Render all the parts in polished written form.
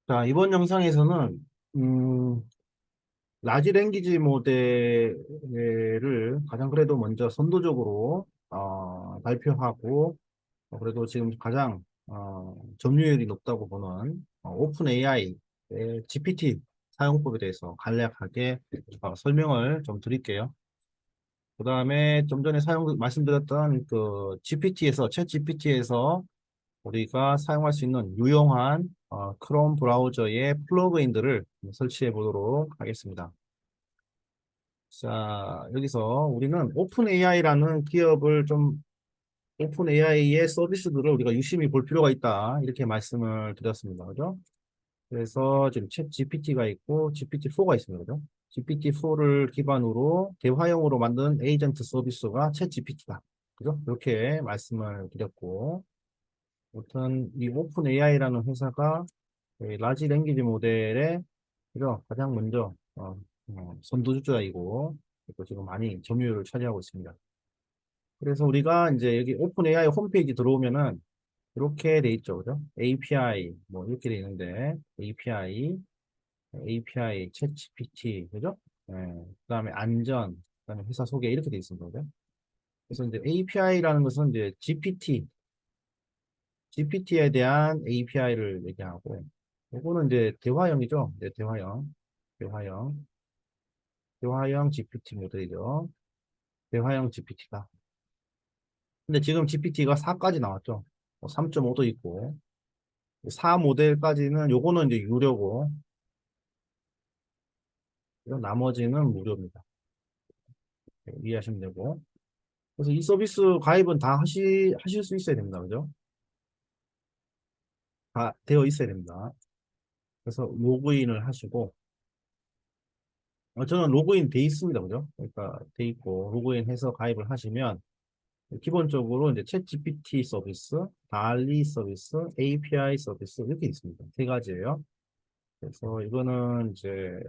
자, 이번 영상에서는, 음, 라지 랭귀지 모델을 가장 그래도 먼저 선도적으로, 발표하고, 그래도 지금 가장, 점유율이 높다고 보는, 오픈 AI의 GPT 사용법에 대해서 간략하게 설명을 좀 드릴게요. 그 다음에 좀 전에 말씀드렸던 그 GPT에서, 챗 GPT에서 우리가 사용할 수 있는 유용한 크롬 브라우저의 플러그인들을 설치해 보도록 하겠습니다. 자, 여기서 우리는 오픈 AI라는 기업을 좀 오픈 AI의 서비스들을 우리가 유심히 볼 필요가 있다. 이렇게 말씀을 드렸습니다. 그죠? 그래서 지금 챗 GPT가 있고 GPT-4가 있습니다. 그죠? GPT-4를 기반으로 대화형으로 만든 에이전트 서비스가 챗 GPT다. 그죠? 이렇게 말씀을 드렸고, 아무튼 이 오픈 AI라는 회사가 라지 랭귀지 모델의 그죠? 가장 먼저 선두주자이고 또 지금 많이 점유율을 차지하고 있습니다. 그래서 우리가 이제 여기 오픈 AI 홈페이지 들어오면은 이렇게 돼 있죠, 그죠? API 뭐 이렇게 돼 있는데 API 챗 GPT 그죠? 예, 그다음에 안전, 그다음에 회사 소개 이렇게 돼 있습니다, 그죠? 그래서 이제 API라는 것은 이제 GPT에 대한 API를 얘기하고, 이거는 이제 대화형이죠. 네, 대화형, 대화형 GPT 모델이죠. 대화형 GPT다. 근데 지금 GPT가 4까지 나왔죠. 3.5도 있고, 4 모델까지는 요거는 이제 유료고, 나머지는 무료입니다. 네, 이해하시면 되고. 그래서 이 서비스 가입은 다 하실 수 있어야 됩니다. 그죠? 다 되어 있어야 됩니다. 그래서 로그인을 하시고, 저는 로그인 돼 있습니다. 그죠? 그러니까 돼 있고, 로그인해서 가입을 하시면, 기본적으로 이제 챗 GPT 서비스, 달리 서비스, API 서비스 이렇게 있습니다. 세 가지예요. 그래서 이거는 이제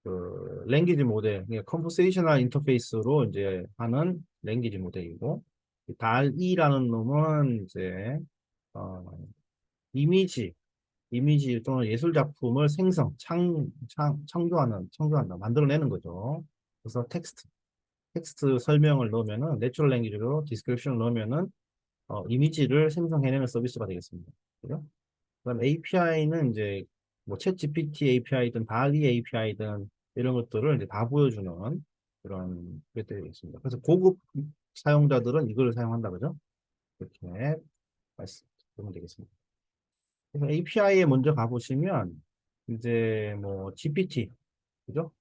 그 랭귀지 모델, 그러니까 컨버세이셔널 인터페이스로 이제 하는 랭귀지 모델이고, 달이라는 놈은 이제 어, 이미지, 이미지 또는 예술 작품을 창조한다, 만들어내는 거죠. 그래서 텍스트 설명을 넣으면은 내추럴 랭귀지로 디스크립션을 넣으면은 이미지를 생성해내는 서비스가 되겠습니다. 그죠? 그다음 API는 이제 뭐 챗GPT API든 달리 API든 이런 것들을 이제 다 보여주는 그런 것들이 되겠습니다. 그래서 고급 사용자들은 이걸 사용한다 그죠? 이렇게 말씀드리면 되겠습니다. 그래서 API에 먼저 가보시면 이제 뭐 GPT 그죠?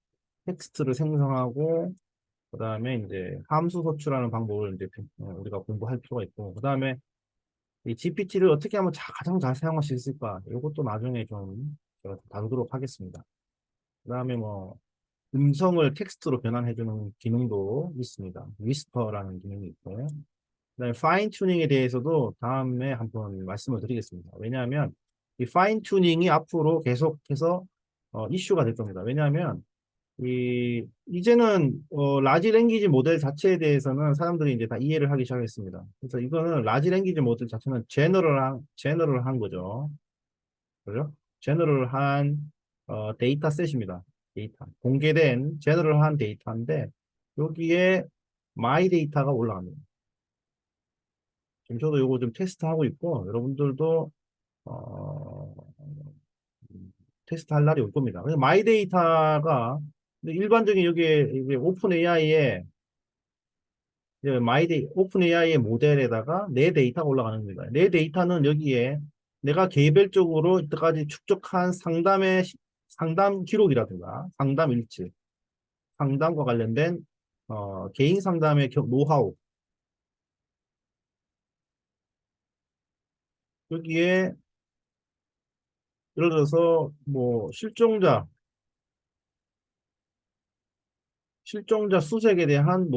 텍스트를 생성하고 그다음에 이제 함수 소출하는 방법을 이제 우리가 공부할 필요가 있고 그다음에 이 GPT를 어떻게 하면 가장 잘 사용할 수 있을까? 이것도 나중에 좀 제가 다루도록 하겠습니다. 그 다음에 뭐 음성을 텍스트로 변환해주는 기능도 있습니다. 위스퍼라는 기능이 있고요. 그다음에 파인 튜닝에 대해서도 다음에 한번 말씀을 드리겠습니다. 왜냐하면 이 파인 튜닝이 앞으로 계속해서 이슈가 될 겁니다. 왜냐하면 이제는 라지 랭귀지 모델 자체에 대해서는 사람들이 이제 다 이해를 하기 시작했습니다. 그래서 이거는 라지 랭귀지 모델 자체는 제너럴한 거죠. 그죠? 제너럴한 데이터셋입니다. 공개된 제너럴한 데이터인데 여기에 마이 데이터가 올라갑니다. 지금 저도 이거 좀 테스트하고 있고 여러분들도 어, 테스트 할 날이 올 겁니다. 마이 데이터가 일반적인 여기에 이제 오픈 AI에 오픈 AI의 모델에다가 내 데이터가 올라가는 겁니다. 내 데이터는 여기에 내가 개별적으로 이때까지 축적한 상담 기록이라든가 상담 일지, 상담과 관련된 개인 상담의 노하우 여기에 예를 들어서 뭐 실종자 수색에 대한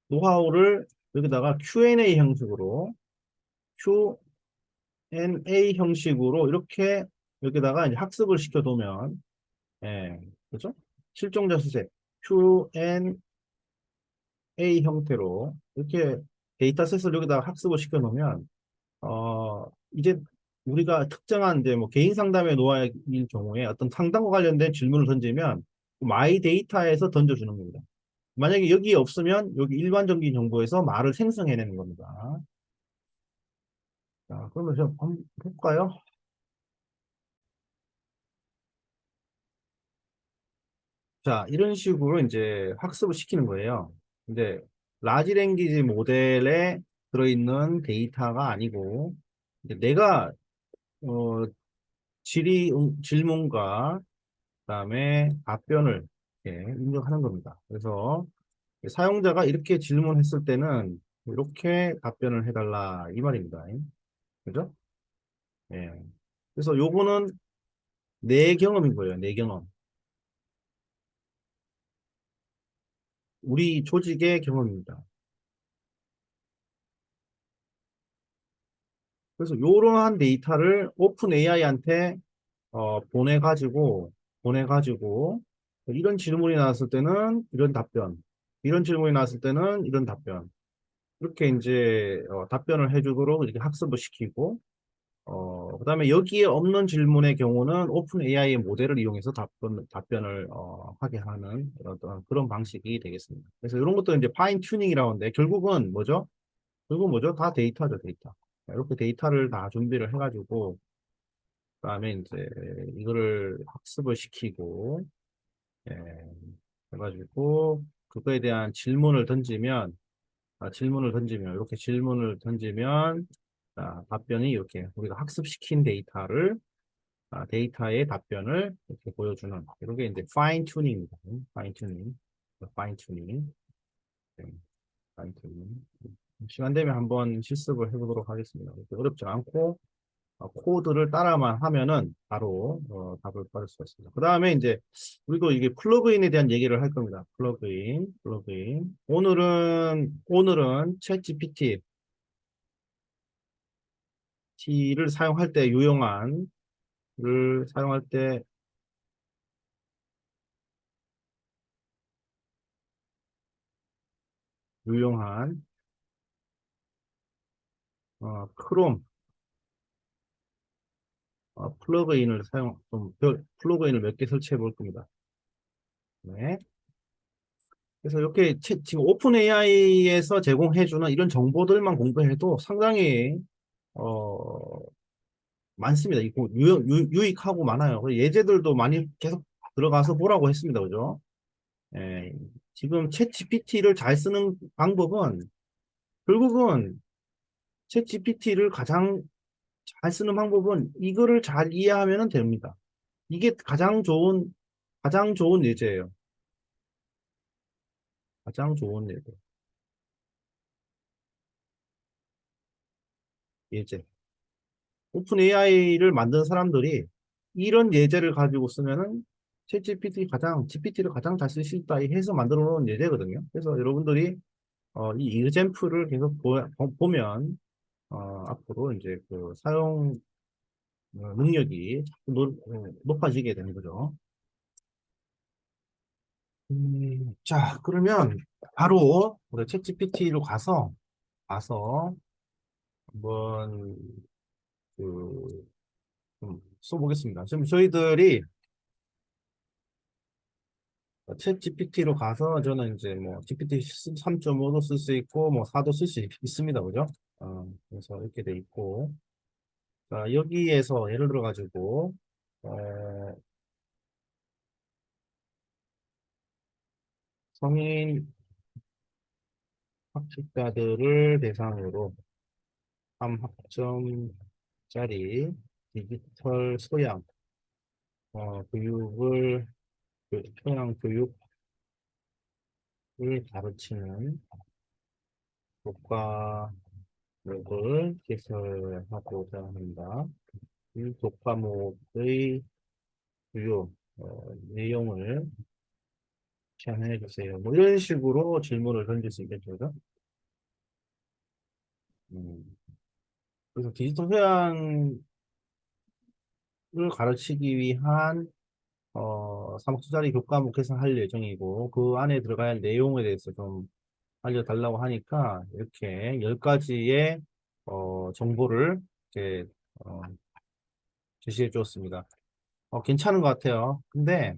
노하우를 여기다가 Q&A 형식으로 이렇게 여기다가 이제 학습을 시켜두면 예, 그죠? 실종자 수색 Q&A 형태로 이렇게 데이터셋을 여기다가 학습을 시켜놓으면 이제 우리가 특정한 이제 뭐 개인 상담에 놓아일 경우에 어떤 상담과 관련된 질문을 던지면 마이 데이터에서 던져주는 겁니다. 만약에 여기에 없으면 여기 일반적인 정보에서 말을 생성해내는 겁니다. 자, 그러면 좀 한번 볼까요? 자, 이런 식으로 이제 학습을 시키는 거예요. 근데 라지 랭귀지 모델에 들어있는 데이터가 아니고 이제 내가 어, 질문과 그다음에 답변을 이렇게 입력하는 겁니다. 그래서 사용자가 이렇게 질문했을 때는 이렇게 답변을 해달라 이 말입니다. 그죠? 예. 그래서 요거는 내 경험인 거예요. 내 경험. 우리 조직의 경험입니다. 그래서 이러한 데이터를 오픈 AI한테 보내가지고 이런 질문이 나왔을 때는 이런 답변, 이런 질문이 나왔을 때는 이런 답변 이렇게 이제 답변을 해주도록 이렇게 학습을 시키고 그다음에 여기에 없는 질문의 경우는 오픈 AI의 모델을 이용해서 답변을 하게 하는 어떤 그런 방식이 되겠습니다. 그래서 이런 것도 이제 파인 튜닝이라고 하는데 결국은 뭐죠? 결국 뭐죠? 다 데이터죠, 데이터. 이렇게 데이터를 다 준비를 해가지고 그다음에 이제 이거를 학습을 시키고 예, 해가지고 그거에 대한 질문을 던지면 이렇게 질문을 던지면 답변이 이렇게 우리가 학습시킨 데이터의 답변을 이렇게 보여주는 이게 이제 파인 튜닝입니다. 파인 튜닝, 파인 튜닝, 파인 튜닝. 시간 되면 한번 실습을 해보도록 하겠습니다. 그렇게 어렵지 않고 코드를 따라만 하면은 바로 답을 받을 수가 있습니다. 그 다음에 이제 우리도 이게 플러그인에 대한 얘기를 할 겁니다. 플러그인. 오늘은 챗 GPT를 사용할 때 를 사용할 때 유용한 크롬 플러그인을 몇 개 설치해 볼 겁니다. 네. 그래서 이렇게 지금 오픈 AI에서 제공해주는 이런 정보들만 공부해도 상당히 어, 많습니다. 이거 유익하고 많아요. 그리고 예제들도 많이 계속 들어가서 보라고 했습니다. 그죠? 예, 지금 챗 GPT를 잘 쓰는 방법은 결국은 챗 GPT를 가장 잘 쓰는 방법은 이거를 잘 이해하면 됩니다. 이게 가장 좋은 예제예요. 가장 좋은 예제. 오픈 AI를 만든 사람들이 이런 예제를 가지고 쓰면은 GPT를 가장 잘 쓸 수 있다 해서 만들어 놓은 예제거든요. 그래서 여러분들이 이 example를 계속 보면 앞으로 이제 그 사용 능력이 자꾸 높아지게 되는 거죠. 자, 그러면 바로 우리 챗GPT로 가서 한번 그, 좀 써보겠습니다. 지금 저희들이 챗 GPT로 가서 저는 이제 뭐 GPT 3.5도 쓸 수 있고 뭐 4도 쓸 수 있습니다. 그죠? 그래서 이렇게 돼 있고 자, 여기에서 예를 들어 가지고 어, 성인 학습자들을 대상으로 3학점짜리 디지털 소양 교육을 소양 교육을 가르치는 교과목을 개설하고자 합니다. 이 교과목의 주요 내용을 제안해 주세요. 뭐 이런 식으로 질문을 던질 수 있겠죠. 그죠? 음, 그래서 디지털 소양을 가르치기 위한 3학점짜리 교과목 개설할 예정이고 그 안에 들어가야 할 내용에 대해서 좀 알려달라고 하니까 이렇게 10가지의 정보를 이렇게 제시해 주었습니다. 괜찮은 것 같아요. 근데,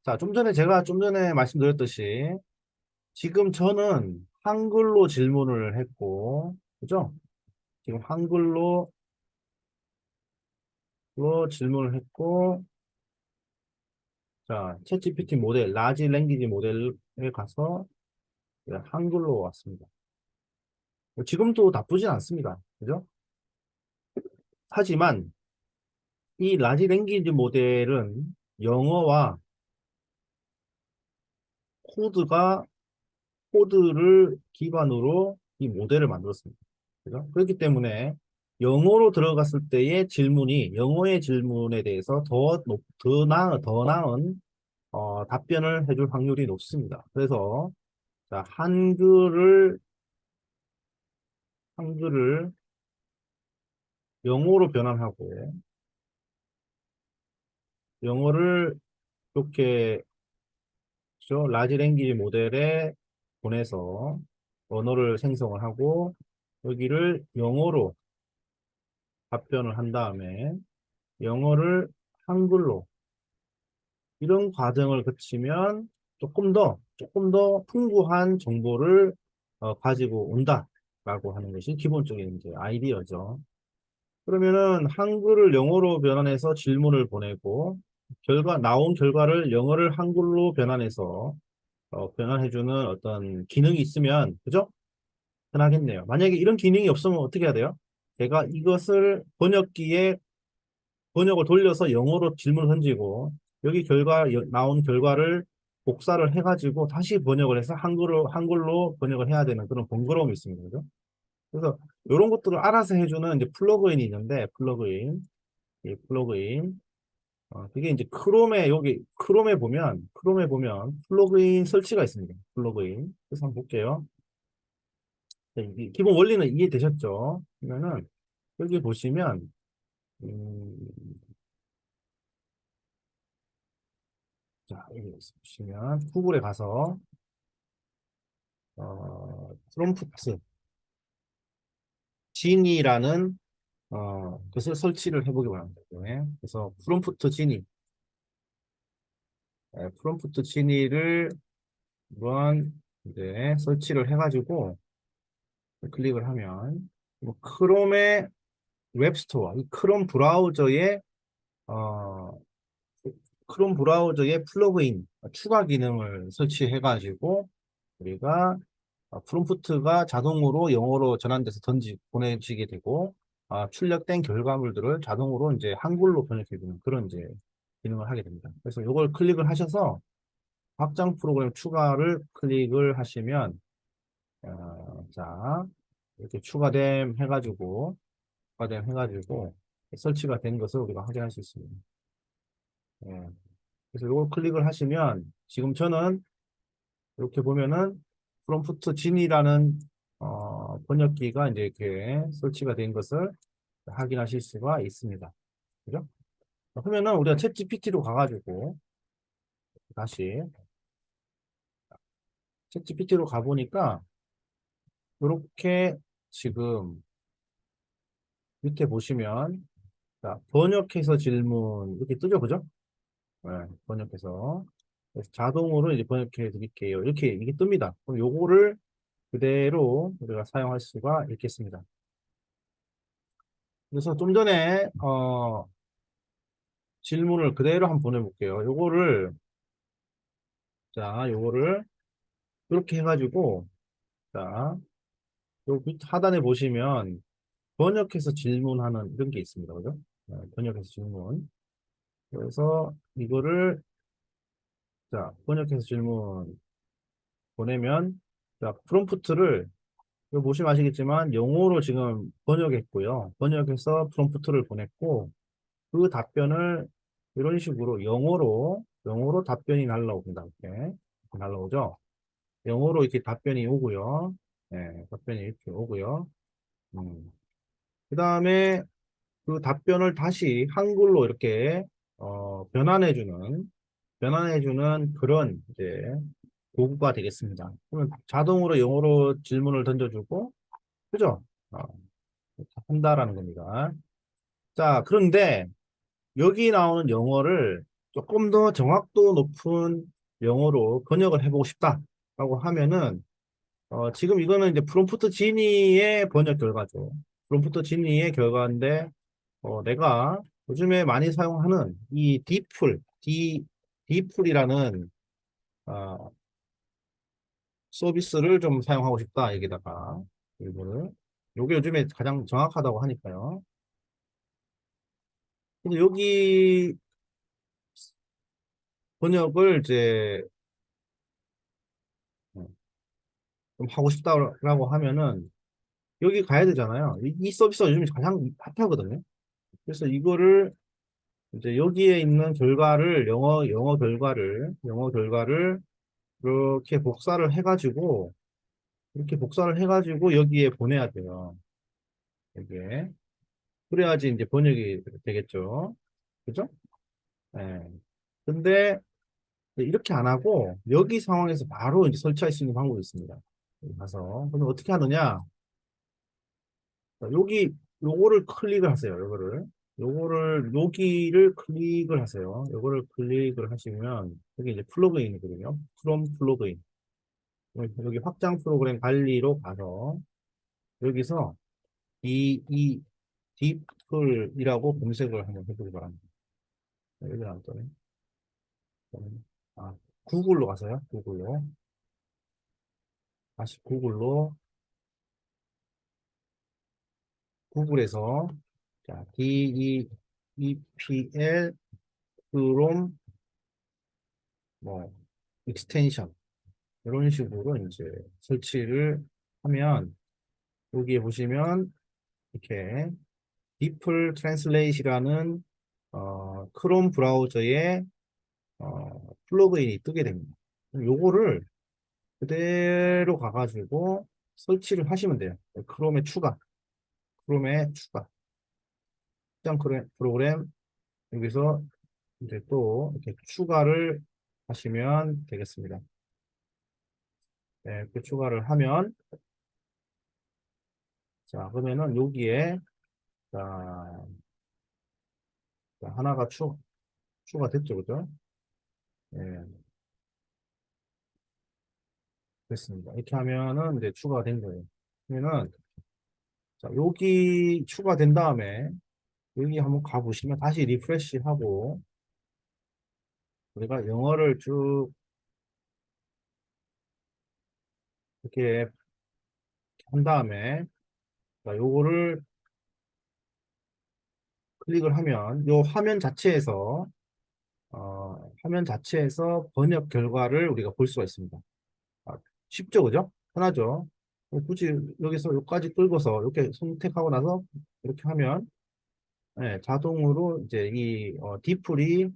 자, 좀 전에 말씀드렸듯이, 지금 저는 한글로 질문을 했고, 그죠? 지금 한글로 질문을 했고, 자, 챗GPT 모델, 라지 랭귀지 모델에 가서 한글로 왔습니다. 지금도 나쁘진 않습니다. 그죠? 하지만 이 라지 랭귀지 모델은 영어와 코드가 코드를 기반으로 이 모델을 만들었습니다. 그죠? 그렇기 때문에 영어로 들어갔을 때의 질문이 영어의 질문에 대해서 더 나은 답변을 해줄 확률이 높습니다. 그래서 자, 한글을 영어로 변환하고 영어를 이렇게 라지 랭귀지 모델에 보내서 언어를 생성을 하고 여기를 영어로 답변을 한 다음에 영어를 한글로 이런 과정을 거치면 조금 더 풍부한 정보를 가지고 온다라고 하는 것이 기본적인 이제 아이디어죠. 그러면은 한글을 영어로 변환해서 질문을 보내고 나온 결과를 영어를 한글로 변환해서 변환해주는 어떤 기능이 있으면 그죠? 편하겠네요. 만약에 이런 기능이 없으면 어떻게 해야 돼요? 제가 이것을 번역을 돌려서 영어로 질문을 던지고 여기 나온 결과를 복사를 해가지고 다시 번역을 해서 한글로 번역을 해야 되는 그런 번거로움이 있습니다. 그죠? 그래서 이런 것들을 알아서 해주는 이제 플러그인이 있는데 이 플러그인 그게 이제 크롬에 보면 플러그인 설치가 있습니다. 플러그인. 그래서 한번 볼게요. 네, 기본 원리는 이해되셨죠? 그러면은 여기 보시면 음, 자, 여기 보시면 구글에 가서 프롬프트 지니라는 것을 설치를 해보기 바랍니다. 네. 그래서 프롬프트 지니를 한번 이제 설치를 해가지고 클릭을 하면 뭐 크롬의 웹스토어, 이 어, 크롬 브라우저의 플러그인 추가 기능을 설치해가지고 우리가 프롬프트가 자동으로 영어로 전환돼서 보내지게 되고 출력된 결과물들을 자동으로 이제 한글로 번역해주는 그런 이제 기능을 하게 됩니다. 그래서 이걸 클릭을 하셔서 확장 프로그램 추가를 클릭을 하시면 자 이렇게 추가됨 해가지고 설치가 된 것을 우리가 확인할 수 있습니다. 예. 그래서 이걸 클릭을 하시면 지금 저는 이렇게 보면은 프롬프트 진이라는 번역기가 이제 이렇게 설치가 된 것을 확인하실 수가 있습니다. 그죠? 그러면은 우리가 챗 GPT로 가가지고 다시 챗 GPT로 가보니까 이렇게 지금 밑에 보시면 자, 번역해서 질문 이렇게 뜨죠, 그죠? 네, 번역해서 그래서 자동으로 이제 번역해 드릴게요. 이렇게 이게 뜹니다. 그럼 요거를 그대로 우리가 사용할 수가 있겠습니다. 그래서 좀 전에 질문을 그대로 한번 보내볼게요. 요거를 이렇게 해가지고 자, 요 밑 하단에 보시면 번역해서 질문하는 이런 게 있습니다. 그죠? 번역해서 질문. 그래서 이거를 번역해서 질문 보내면 프롬프트를 이거 보시면 아시겠지만 영어로 지금 번역했고요. 번역해서 프롬프트를 보냈고 그 답변을 이런 식으로 영어로 답변이 날라옵니다. 이렇게 날라오죠. 영어로 이렇게 답변이 오고요. 네, 답변이 이렇게 오고요. 그 다음에 그 답변을 다시 한글로 이렇게 변환해주는 그런 이제 도구가 되겠습니다. 그러면 자동으로 영어로 질문을 던져주고, 그죠? 이렇게 한다라는 겁니다. 자, 그런데 여기 나오는 영어를 조금 더 정확도 높은 영어로 번역을 해보고 싶다라고 하면은 지금 이거는 이제 프롬프트 지니의 번역 결과죠. 프롬프트 지니의 결과인데 내가 요즘에 많이 사용하는 이 디풀이라는 어, 서비스를 좀 사용하고 싶다. 여기다가 이거를 요게 요즘에 가장 정확하다고 하니까요. 근데 여기 번역을 이제 좀 하고 싶다라고 하면은 여기 가야 되잖아요. 이 서비스가 요즘 가장 핫하거든요. 그래서 이거를 이제 여기에 있는 결과를 영어 결과를 이렇게 복사를 해가지고 여기에 보내야 돼요. 이게 그래야지 이제 번역이 되겠죠. 그죠? 예. 근데 이렇게 안 하고 여기 상황에서 바로 이제 설치할 수 있는 방법이 있습니다. 여기 가서 그럼 어떻게 하느냐? 자, 요거를 클릭을 하세요. 여기를 클릭을 하세요. 요거를 클릭을 하시면 여기 이제 플러그인이거든요. 크롬 플러그인. 여기 확장 프로그램 관리로 가서 여기서 이 딥플이라고 검색을 한번 해보기 바랍니다. 여기 나왔더니 아, 구글로 가서요. 다시 구글에서 자, DEEPL 크롬 뭐 익스텐션 이런 식으로 이제 설치를 하면 여기에 보시면 이렇게 디플 트랜슬레이트라는 크롬 브라우저에 플러그인이 뜨게 됩니다. 그럼 요거를 그대로 가가지고 설치를 하시면 돼요. 크롬에 추가, 확장 프로그램 여기서 이제 또 이렇게 추가를 하시면 되겠습니다. 네, 그 추가를 하면 자 그러면은 여기에 자, 하나가 추가됐죠, 그죠? 네, 됐습니다. 이렇게 하면은 이제 추가가 된 거예요. 그러면은 자 여기 추가된 다음에 여기 한번 가보시면 다시 리프레시 하고 우리가 영어를 쭉 이렇게 한 다음에 자, 요거를 클릭을 하면 요 화면 자체에서 번역 결과를 우리가 볼 수가 있습니다. 아, 쉽죠, 그죠? 편하죠? 굳이 여기서 여기까지 끌고서 이렇게 선택하고 나서 이렇게 하면 네, 자동으로 이제 이 디플이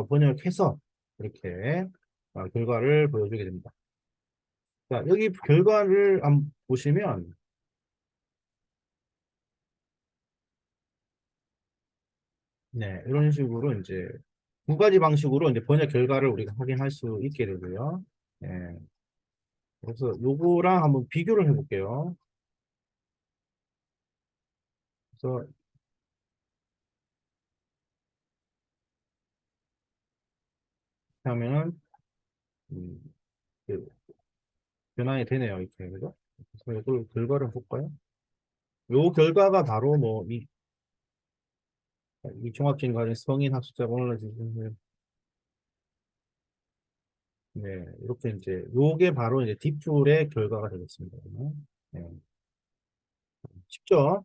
번역해서 이렇게 결과를 보여주게 됩니다. 자, 여기 결과를 한번 보시면 네, 이런 식으로 이제 두 가지 방식으로 이제 번역 결과를 우리가 확인할 수 있게 되고요. 네, 그래서 요거랑 한번 비교를 해볼게요. 그래서 하면은 음, 그 변환이 되네요, 이렇게 그죠? 그래서 이걸 결과를 볼까요? 요 결과가 바로 뭐 이 종합적인 과정 성인 학습자 오늘 네, 이렇게 이제 요게 바로 이제 딥툴의 결과가 되겠습니다. 네, 쉽죠?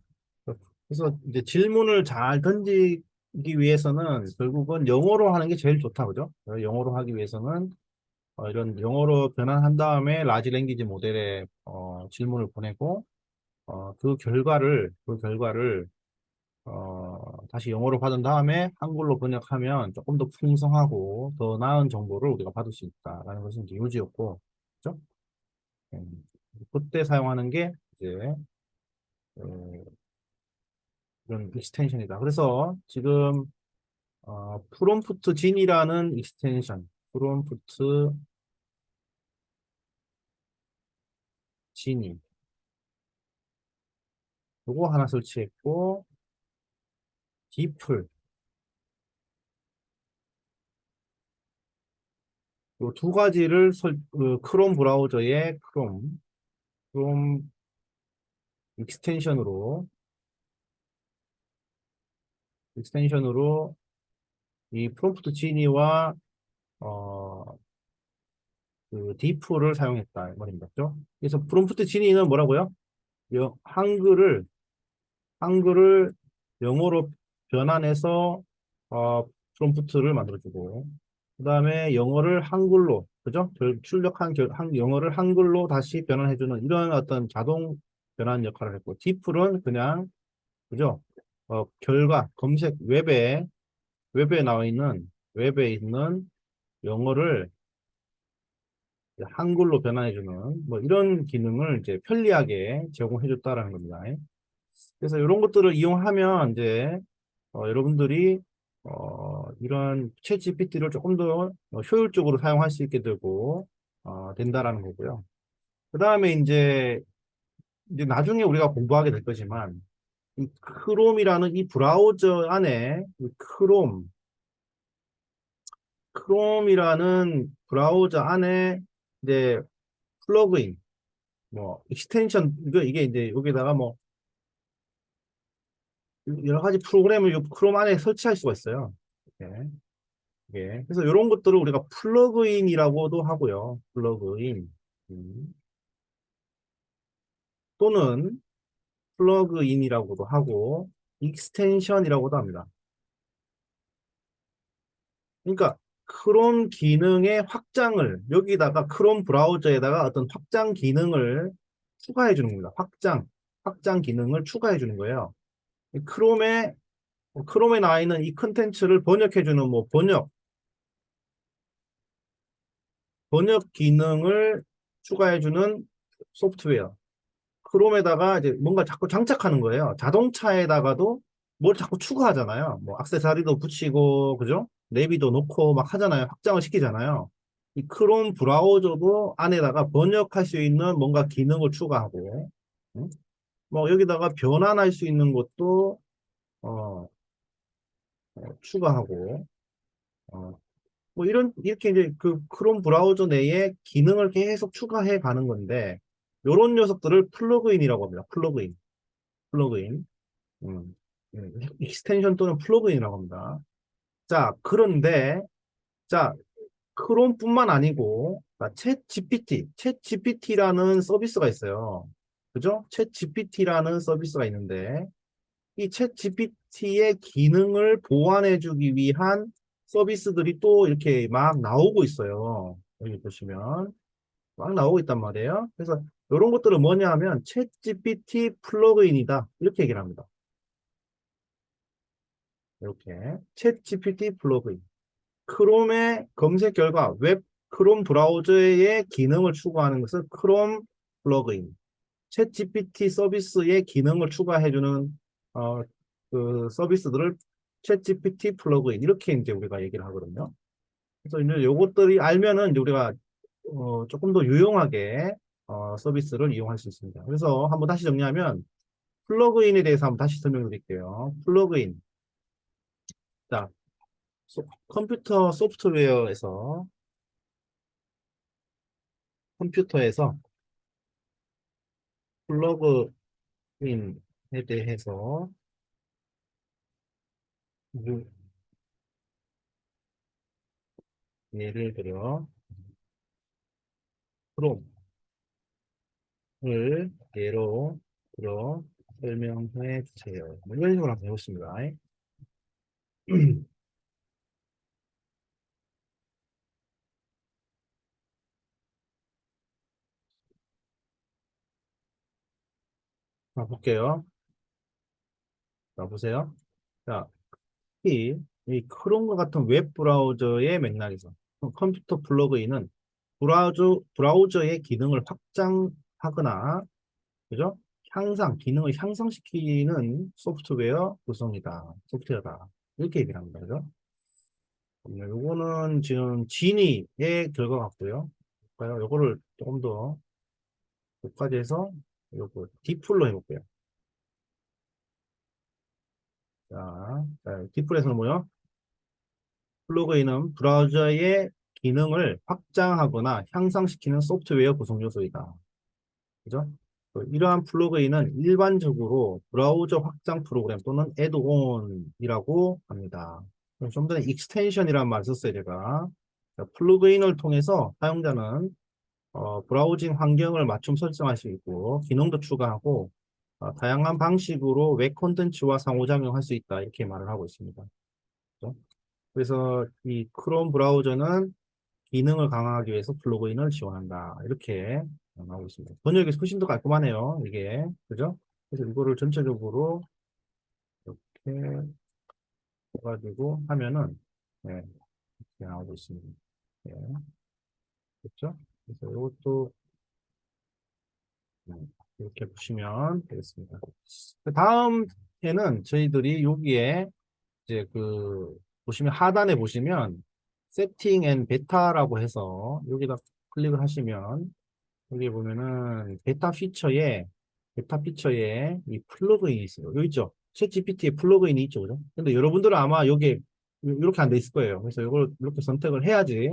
그래서 이제 질문을 잘 던지기 위해서는 결국은 영어로 하는 게 제일 좋다, 그죠? 영어로 하기 위해서는 이런 영어로 변환한 다음에 라지 랭귀지 모델에 질문을 보내고 그 결과를 다시 영어로 받은 다음에 한글로 번역하면 조금 더 풍성하고 더 나은 정보를 우리가 받을 수 있다라는 것이 이제 요지였고, 그죠? 그때 사용하는 게 이제 어, 이런 익스텐션이다. 그래서 지금 프롬프트 진이라는 익스텐션, 프롬프트 진이 요거 하나 설치했고 디플. 요두 가지를 크롬 브라우저의 크롬 익스텐션으로, 익스텐션으로 이 프롬프트 지니와 어, 그 디프를 사용했다 이 말입니다. 그죠? 그래서 프롬프트 지니는 뭐라고요? 한글을 영어로 변환해서 프롬프트를 만들어주고, 그 다음에 영어를 한글로, 그죠? 출력한 영어를 한글로 다시 변환해주는 이런 어떤 자동 변환 역할을 했고, 디플은 그냥, 그죠? 결과 검색 웹에 있는 영어를 한글로 변환해주는 뭐 이런 기능을 이제 편리하게 제공해줬다라는 겁니다. 그래서 이런 것들을 이용하면 이제 여러분들이 이런 챗 GPT를 조금 더 효율적으로 사용할 수 있게 되고 된다라는 거고요. 그 다음에 이제 나중에 우리가 공부하게 될 거지만 이 크롬이라는 이 브라우저 안에 이 크롬이라는 브라우저 안에 이제 플러그인, 뭐 익스텐션 이게 이제 여기다가 뭐 여러 가지 프로그램을 이 크롬 안에 설치할 수가 있어요. 이렇게. 예. 그래서 이런 것들을 우리가 플러그인이라고도 하고요. 플러그인. 음. 또는 플러그인이라고도 하고, 익스텐션이라고도 합니다. 그러니까, 크롬 기능의 확장을, 여기다가 크롬 브라우저에다가 어떤 확장 기능을 추가해 주는 겁니다. 확장 기능을 추가해 주는 거예요. 이 크롬에 나와 있는 이 컨텐츠를 번역해 주는 뭐 번역 기능을 추가해 주는 소프트웨어. 크롬에다가 이제 뭔가 자꾸 장착하는 거예요. 자동차에다가도 뭘 자꾸 추가하잖아요. 뭐 액세서리도 붙이고, 그죠? 내비도 놓고 막 하잖아요. 확장을 시키잖아요. 이 크롬 브라우저도 안에다가 번역할 수 있는 뭔가 기능을 추가하고, 응? 뭐 여기다가 변환할 수 있는 것도 어, 추가하고, 어, 뭐 이렇게 이제 그 크롬 브라우저 내에 기능을 계속 추가해 가는 건데, 요런 녀석들을 플러그인이라고 합니다. 플러그인. 음, 익스텐션 또는 플러그인이라고 합니다. 자, 그런데, 자, 크롬뿐만 아니고, 챗 GPT라는 서비스가 있어요. 그죠? 챗 GPT라는 서비스가 있는데, 이 챗 GPT의 기능을 보완해주기 위한 서비스들이 또 이렇게 막 나오고 있어요. 여기 보시면. 막 나오고 있단 말이에요. 그래서 이런 것들은 뭐냐 하면 챗 GPT 플러그인이다. 이렇게 얘기를 합니다. 이렇게. 챗 GPT 플러그인. 크롬의 검색 결과 크롬 브라우저의 기능을 추구하는 것을 크롬 플러그인. 챗 GPT 서비스의 기능을 추가해주는 어, 그 서비스들을 챗 GPT 플러그인 이렇게 이제 우리가 얘기를 하거든요. 그래서 이제 요것들이 알면은 이제 우리가 조금 더 유용하게 서비스를 이용할 수 있습니다. 그래서 한번 다시 정리하면 플러그인에 대해서 한번 다시 설명드릴게요. 플러그인. 자, 컴퓨터 컴퓨터에서 플러그인에 대해서 유- 예를 들어 크롬을 예로 들어 설명해 주세요. 뭐 이런 식으로 한번 해보겠습니다. 자, 볼게요. 자, 보세요. 자, 이 크롬과 같은 웹 브라우저의 맥락에서 컴퓨터 플러그인은 브라우저의 기능을 확장하거나, 그죠? 기능을 향상시키는 소프트웨어다. 이렇게 얘기를 합니다. 그죠? 요거는 지금 지니의 결과 같고요. 요거를 조금 더 높아져서 요거 디플로 해볼게요. 디플에서는 뭐요? 플러그인은 브라우저의 기능을 확장하거나 향상시키는 소프트웨어 구성 요소이다. 그죠? 이러한 플러그인은 일반적으로 브라우저 확장 프로그램 또는 애드온이라고 합니다. 좀 전에 익스텐션이라는 말 썼어요, 제가. 플러그인을 통해서 사용자는 브라우징 환경을 맞춤 설정할 수 있고, 기능도 추가하고, 다양한 방식으로 웹 콘텐츠와 상호작용할 수 있다. 이렇게 말을 하고 있습니다. 그죠? 그래서 이 크롬 브라우저는 기능을 강화하기 위해서 플러그인을 지원한다. 이렇게 나오고 있습니다. 번역이 훨씬 더 깔끔하네요. 이게. 그죠? 그래서 이거를 전체적으로 이렇게 해가지고 하면은, 네, 이렇게 나오고 있습니다. 네, 그렇죠? 그래서 이것도 이렇게 보시면 되겠습니다. 그 다음에는 저희들이 여기에 이제 보시면 하단에 보시면 세팅 앤 베타라고 해서 여기다 클릭을 하시면 여기 보면은 베타 피처에 이 플러그인이 있어요. 여기 있죠? 챗 GPT에 플러그인이 있죠, 그죠? 근데 여러분들은 아마 여기에 이렇게 안 돼 있을 거예요. 그래서 이걸 이렇게 선택을 해야지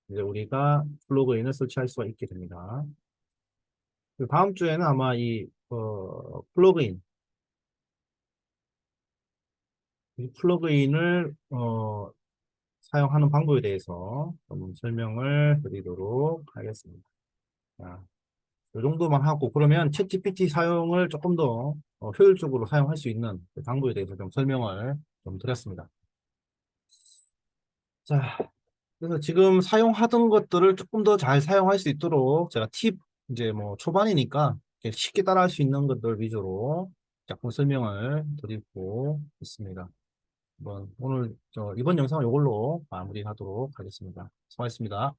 이제 우리가 플러그인을 설치할 수가 있게 됩니다. 그 다음 주에는 아마 이 플러그인을 사용하는 방법에 대해서 좀 설명을 드리도록 하겠습니다. 자, 이 정도만 하고 그러면 챗GPT 사용을 조금 더 효율적으로 사용할 수 있는 그 방법에 대해서 좀 설명을 좀 드렸습니다. 자, 그래서 지금 사용하던 것들을 조금 더 잘 사용할 수 있도록 제가 이제 뭐 초반이니까 이렇게 쉽게 따라할 수 있는 것들 위주로 조금 설명을 드리고 있습니다. 오늘 이번 영상은 이걸로 마무리하도록 하겠습니다. 수고하셨습니다.